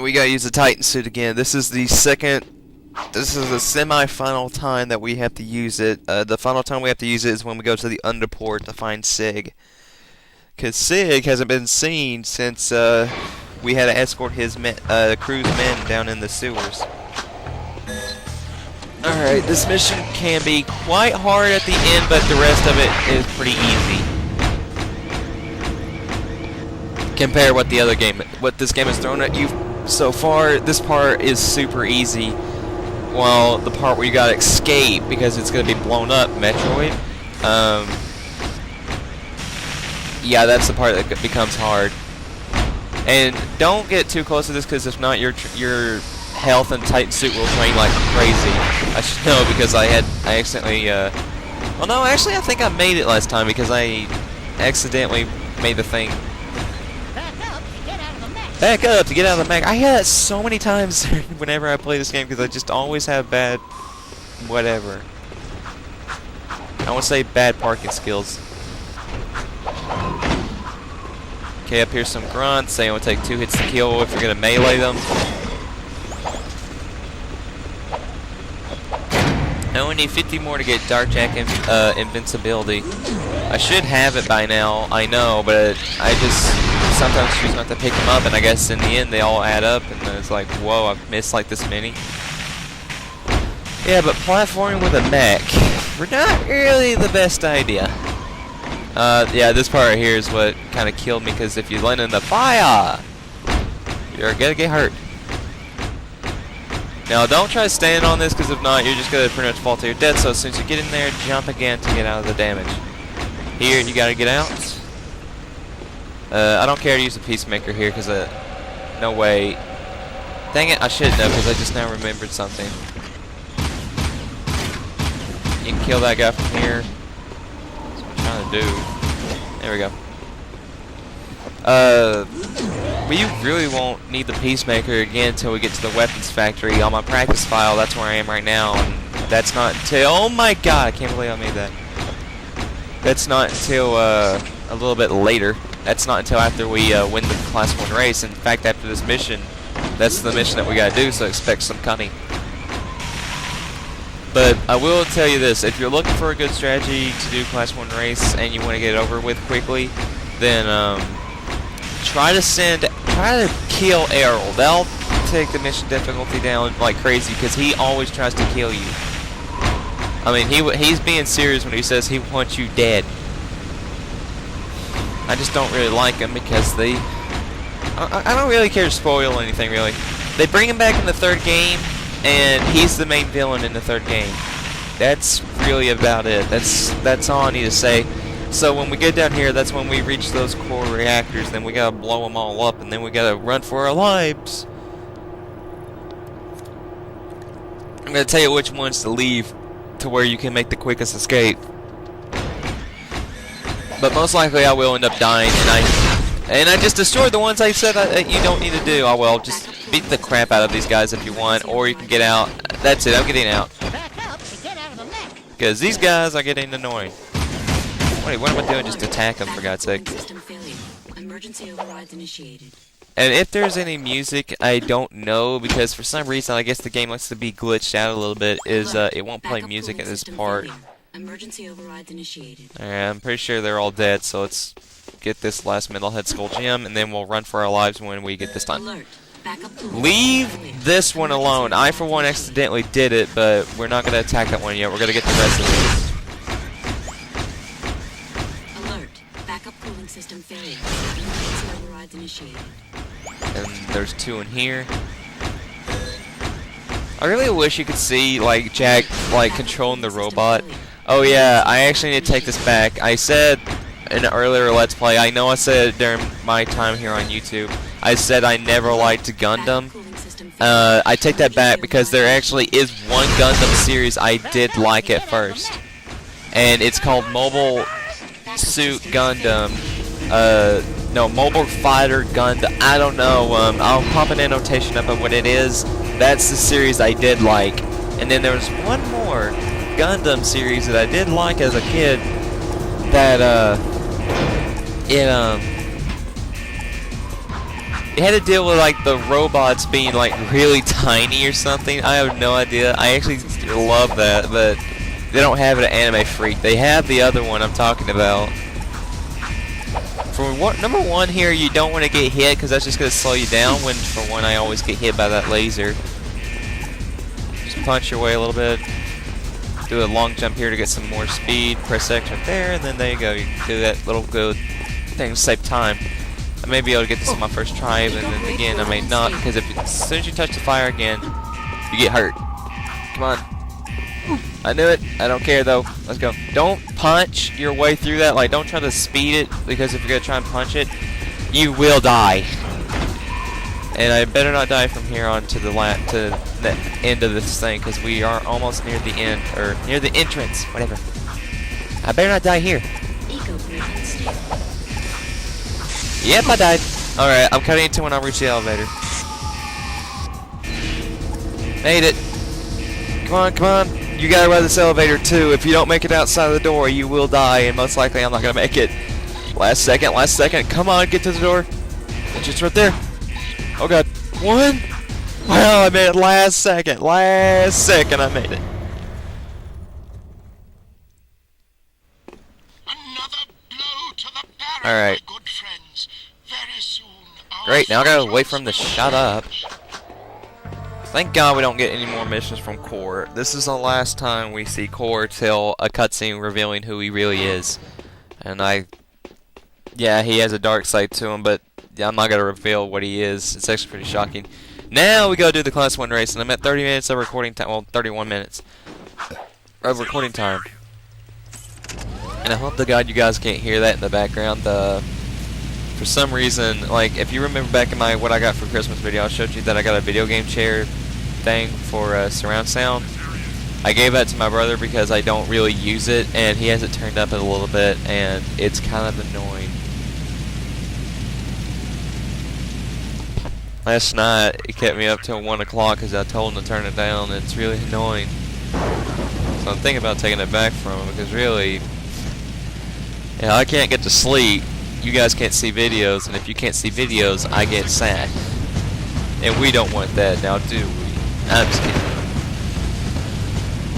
we gotta use the Titan suit again. This is the semi-final time that we have to use it. The final time we have to use it is when we go to the underport to find Sig. Because Sig hasn't been seen since we had to escort his crew's men down in the sewers. Alright, this mission can be quite hard at the end, but the rest of it is pretty easy. Compare what this game has thrown at you so far. This part is super easy, while the part where you gotta escape because it's gonna be blown up, Metroid, yeah, that's the part that becomes hard. And don't get too close to this, because if not, your health and Titan suit will drain like crazy. I should know, because I accidentally, well, no, actually, I think I made it last time, because I accidentally made the thing. Back up to get out of the mech. I hear that so many times whenever I play this game, because I just always have bad, whatever. I won't say bad parking skills. Okay, up here's some grunts. They only take 2 hits to kill if you're gonna melee them. I only need 50 more to get Darkjack invincibility. I should have it by now, I know, but I just sometimes choose not to pick them up, and I guess in the end they all add up, and then it's like, whoa, I've missed like this many. Yeah, but platforming with a mech, we're not really the best idea. Yeah, this part right here is what kind of killed me, because if you land in the fire, you're gonna get hurt. Now, don't try to stand on this, because if not, you're just gonna pretty much fall to your death. So as soon as you get in there, jump again to get out of the damage. Here, you gotta get out. I don't care to use the Peacemaker here, because no way. Dang it, I should know, because I just now remembered something. You can kill that guy from here. Trying to do. There we go. We really won't need the Peacemaker again until we get to the weapons factory. On my practice file, that's where I am right now, and that's not until, oh my god, I can't believe I made that. That's not until a little bit later. That's not until after we win the Class 1 race. In fact, after this mission, that's the mission that we gotta do, so expect some coming. But I will tell you this, if you're looking for a good strategy to do Class 1 race and you want to get it over with quickly, then try to kill Errol. That'll take the mission difficulty down like crazy, because he always tries to kill you. I mean, he's being serious when he says he wants you dead. I just don't really like him, because I don't really care to spoil anything, really. They bring him back in the 3rd game, and he's the main villain in the 3rd game. That's really about it. That's all I need to say. So when we get down here, that's when we reach those core reactors. Then we gotta blow them all up, and then we gotta run for our lives. I'm gonna tell you which ones to leave to where you can make the quickest escape. But most likely I will end up dying, and I just destroyed the ones I said that you don't need to do. Oh well, just beat the crap out of these guys if you want, or you can get out. That's it, I'm getting out. Because these guys are getting annoying. Wait, what am I doing? Just attack them, for God's sake. And if there's any music, I don't know, because for some reason, I guess the game likes to be glitched out a little bit, it won't play music in this part. Emergency overrides initiated. Alright, I'm pretty sure they're all dead, so let's get this last Metalhead Skull gem, and then we'll run for our lives when we get this done. Leave this one alone. I, for one, accidentally did it, but we're not going to attack that one yet. We're going to get the rest of these. Alert. Backup cooling system failure. Emergency overrides initiated. And there's 2 in here. I really wish you could see, like, Jack, like, controlling the robot. Oh yeah, I actually need to take this back. I said in an earlier Let's Play, I know I said it during my time here on YouTube, I said I never liked Gundam. I take that back, because there actually is one Gundam series I did like at first. And it's called Mobile Suit Gundam. No, Mobile Fighter Gundam. I don't know, I'll pop an annotation up of what it is. That's the series I did like. And then there was one more Gundam series that I did like as a kid, that It had to deal with like the robots being like really tiny or something. I have no idea. I actually love that, but they don't have it at Anime Freak. They have the other one I'm talking about. For number one here, you don't want to get hit because that's just going to slow you down. When for one, I always get hit by that laser. Just punch your way a little bit. Do a long jump here to get some more speed. Press X right there, and then there you go. You do that little good thing to save time. I may be able to get this on my first try, but then again, I may not, because as soon as you touch the fire again, you get hurt. Come on. I knew it. I don't care though. Let's go. Don't punch your way through that. Like, don't try to speed it, because if you're gonna try and punch it, you will die. And I better not die from here on to the end of this thing, because we are almost near the end, or near the entrance, whatever. I better not die here. Yep, I died. Alright, I'm cutting into when I reach the elevator. Made it. Come on, come on. You gotta ride this elevator too. If you don't make it outside the door, you will die, and most likely I'm not gonna make it. Last second, last second. Come on, get to the door. It's just right there. Oh god. One. Wow, I made it last second. Last second, I made it. Another blow to the barrel, Alright. my good friends. Very soon, our Great, now I gotta wait for him to soldiers shut will up. emerge. Thank God we don't get any more missions from Core. This is the last time we see Core till a cutscene revealing who he really is. And yeah, he has a dark side to him, but yeah, I'm not gonna reveal what he is. It's actually pretty shocking. Now we go do the Class 1 race, and I'm at 30 minutes of recording time. Well, 31 minutes of recording time. And I hope to God you guys can't hear that in the background. For some reason, like, if you remember back in my what I got for Christmas video, I showed you that I got a video game chair thing for surround sound. I gave that to my brother because I don't really use it, and he has it turned up a little bit, and it's kind of annoying. Last night, it kept me up till 1 o'clock because I told him to turn it down, and it's really annoying. So I'm thinking about taking it back from him, because really, yeah, I can't get to sleep. You guys can't see videos, and if you can't see videos, I get sad. And we don't want that now, do we? I'm just kidding.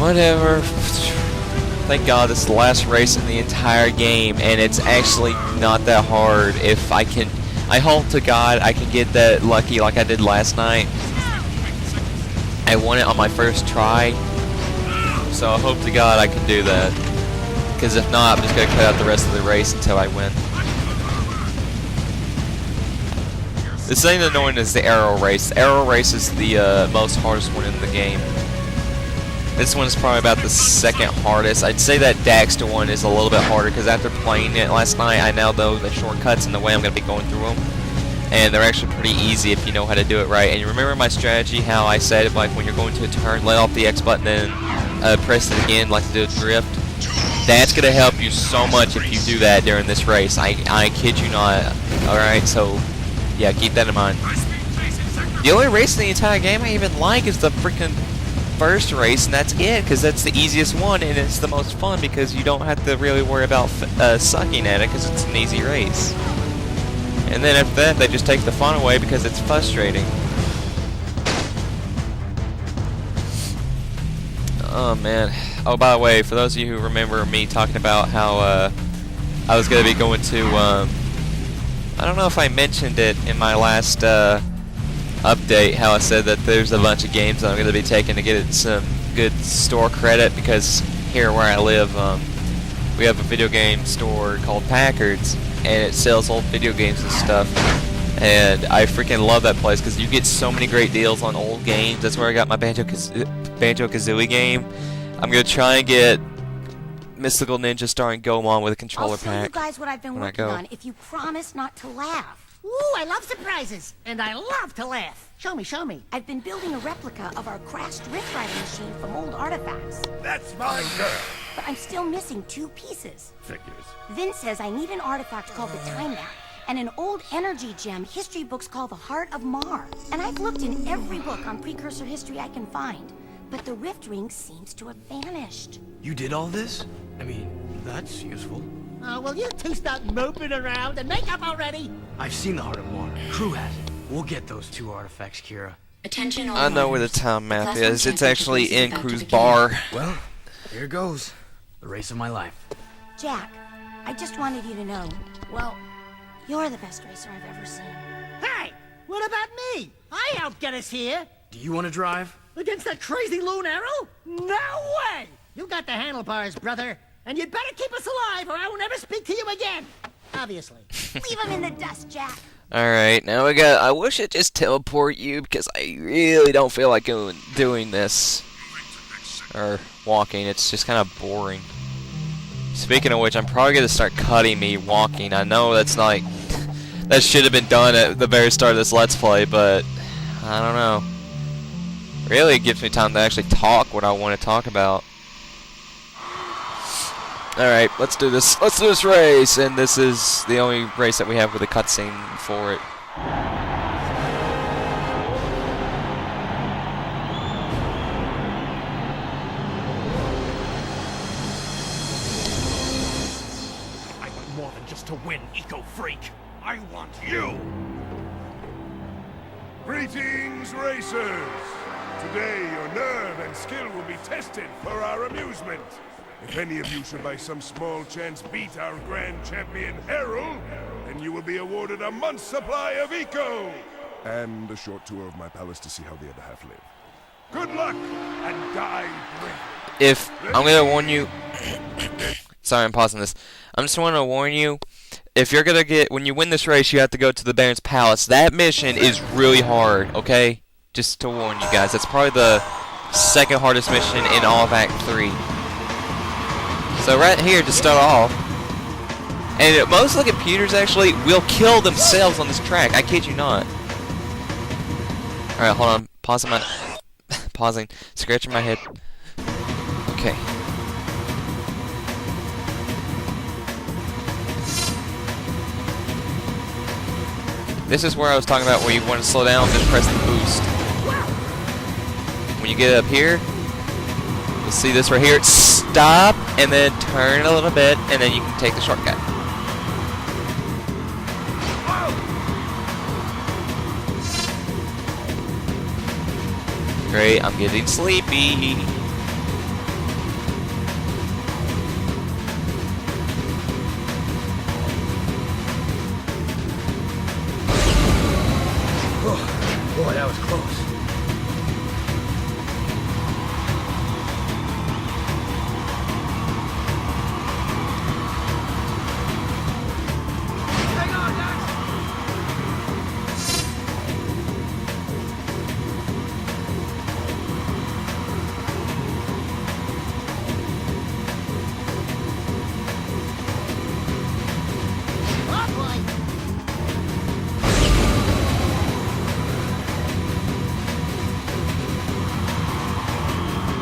Whatever. Thank God this is the last race in the entire game, and it's actually not that hard. If I can, I hope to God I can get that lucky like I did last night. I won it on my first try, so I hope to God I can do that. Because if not, I'm just going to cut out the rest of the race until I win. This thing annoying is the arrow race. The arrow race is the most hardest one in the game. This one is probably about the second hardest. I'd say that Daxter one is a little bit harder because after playing it last night, I now know the shortcuts and the way I'm going to be going through them. And they're actually pretty easy if you know how to do it right. And you remember my strategy, how I said, like, when you're going to a turn, let off the X button and press it again like to do a drift? That's going to help you so much if you do that during this race. I kid you not. Alright, so yeah, keep that in mind. The only race in the entire game I even like is the freaking first race, and that's it, because that's the easiest one, and it's the most fun because you don't have to really worry about sucking at it because it's an easy race. And then after that, they just take the fun away because it's frustrating. Oh man. Oh, by the way, for those of you who remember me talking about how I was going to be going to, I don't know if I mentioned it in my last update, how I said that there's a bunch of games that I'm going to be taking to get some good store credit, because here where I live, we have a video game store called Packard's, and it sells old video games and stuff. And I freaking love that place because you get so many great deals on old games. That's where I got my Banjo-Kazooie game. I'm going to try and get Mystical Ninja starring Goemon with a controller pack. I'll show you guys what I've been working on if you promise not to laugh. Ooh, I love surprises, and I love to laugh. Show me, show me. I've been building a replica of our crashed Rift Rider machine from old artifacts. That's my girl. But I'm still missing 2 pieces. Figures. Vince says I need an artifact called the Time Map, and an old energy gem history books called the Heart of Mar. And I've looked in every book on precursor history I can find, but the Rift Ring seems to have vanished. You did all this? I mean, that's useful. Will you two stop moping around and make up already? I've seen the Heart of Mar. Crew has it. We'll get those 2 artifacts, Kira. Attention all I know where the miners. town map Class one is. It's championship actually race is in about to Cruz begin. Bar. Well, here goes. The race of my life. Jack, I just wanted you to know, well, you're the best racer I've ever seen. Hey, what about me? I helped get us here. Do you want to drive? Against that crazy loon arrow? No way! You got the handlebars, brother. And you'd better keep us alive or I will never speak to you again. Obviously. Leave him in the dust, Jack. Alright, now we got... I wish it just teleport you because I really don't feel like doing this. Or walking. It's just kind of boring. Speaking of which, I'm probably going to start cutting me walking. I know that's like... that should have been done at the very start of this Let's Play, but... I don't know. Really, it gives me time to actually talk what I want to talk about. Alright, let's do this. Let's do this race! And this is the only race that we have with a cutscene for it. I want more than just to win, eco-freak. I want you! Greetings, racers! Today, your nerve and skill will be tested for our amusement. If any of you should by some small chance beat our grand champion, Harold, then you will be awarded a month's supply of eco! And a short tour of my palace to see how the other half live. Good luck, and die bravely! If... I'm gonna warn you... Sorry, I'm pausing this. I'm just want to warn you, if you're gonna get... When you win this race, you have to go to the Baron's Palace. That mission is really hard, okay? Just to warn you guys. That's probably the second hardest mission in all of Act 3. So right here, to start off... And most of the computers, actually, will kill themselves on this track. I kid you not. Alright, hold on. Pausing my... Pausing. Scratching my head. Okay. This is where I was talking about where you want to slow down, just press the boost. When you get up here, you'll see this right here. Stop, and then turn a little bit, and then you can take the shortcut. Great, I'm getting sleepy. Boy, that was close.